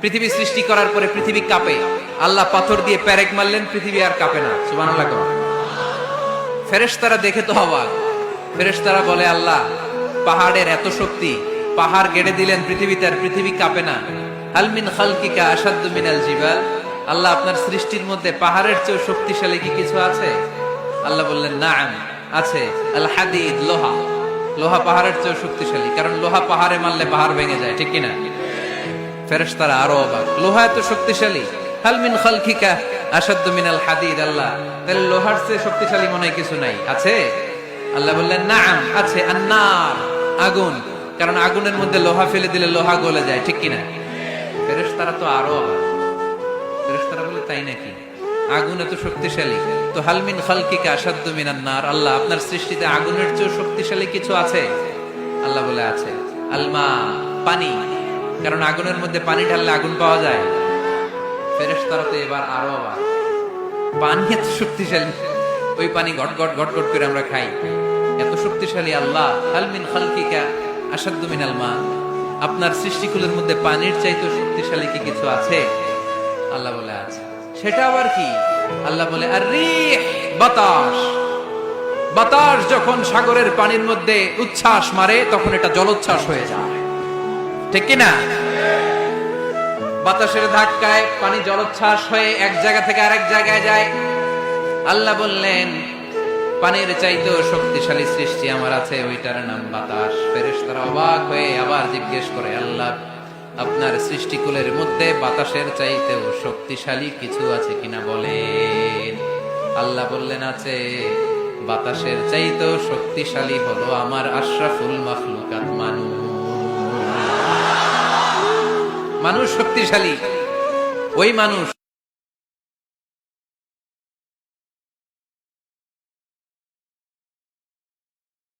পৃথিবী সৃষ্টি করার পরে পৃথিবী কাঁপে, আল্লাহ পাথর দিয়ে পেরেক মারলেন, পৃথিবী আর কাঁপে না। সুবহানাল্লাহ। ফেরেশতারা দেখে তো অবাক। ফেরেশতারা বলে, আল্লাহ পাহাড়ের এত শক্তি, পাহাড় গেড়ে দিলেন পৃথিবীতে, আর পৃথিবী কাঁপে না। হাল মিন খালকিকা আশাদ্দু মিনাল জিবাল, আল্লাহ আপনার সৃষ্টির মধ্যে পাহাড়ের চেয়ে শক্তিশালী কি কিছু আছে? আল্লাহ বললেন, নাআম, আছে। আল হাদিদ, লোহা। লোহা পাহাড়ের চেয়ে শক্তিশালী, কারণ লোহা পাহাড়ে মারলে পাহাড় ভেঙে যায়, ঠিক কিনা? ফেরেশতারা আরো অবাক, লোহা এত শক্তিশালী। হাল মিন খালকিকা আশাদ্দু মিনাল হাদিদ, আল্লাহ তাহলে লোহার চেয়ে শক্তিশালী মনে হয় কিছু নাই, আছে? আল্লাহ বললেন, নাআম, আছে। আন্নার, আগুন, কারণ আগুনের মধ্যে লোহা ফেলে দিলে লোহা গলে যায়, ঠিক কিনা? ফেরেশতারা তো আরো অবাক। ফেরেশতারা বলে, তাই নাকি? আগুন এত শক্তিশালী, তো হাল মিন খালকিকা আশাদ্দু মিনান নার, আল্লাহ আপনার সৃষ্টিতে আগুনের চেয়ে শক্তিশালী কিছু আছে? আল্লাহ বলে, আছে। আলমা, পানি, কারণ আগুনের মধ্যে পানি ঢাললে আগুন পাওয়া যায়। ফেরেশতারা তো এবার আরো অবাক, পানি এত শক্তিশালী, ওই পানি ঘট ঘট ঘট ঘট করে আমরা খাই, এত শক্তিশালী আল্লাহ। হাল মিন খালকিকা আশাদ্দু মিনাল মা, আপনার সৃষ্টিকুলের মধ্যে পানির চাইতে শক্তিশালী কি কিছু আছে? আল্লাহ বলে, আছে। সেটা আবার কি? আল্লাহ বলে, আর রিহ, বাতাস। বাতাস যখন সাগরের পানির মধ্যে উচ্ছ্বাস মারে, তখন এটা জলোচ্ছ্বাস হয়ে যায়, ঠিক কিনা? বাতাসের ধাক্কায় পানি জলোচ্ছ্বাস হয়ে এক জায়গা থেকে আরেক জায়গায় যায়। আল্লাহ বললেন, পানির চাইতেও শক্তিশালী সৃষ্টি আমার আছে, ওইটার নাম বাতাস। ফেরেশতারা অবাক হয়ে আবার জিজ্ঞেস করে, আল্লাহ আপনার সৃষ্টিকুলের মধ্যে বাতাসের চাইতেও শক্তিশালী কিছু আছে কিনা বলেন। আল্লাহ বললেন, আছে। বাতাসের চাইতেও শক্তিশালী হলো আমার আশরাফুল মাখলুকাত মানুষ। মানুষ শক্তিশালী, ওই মানুষ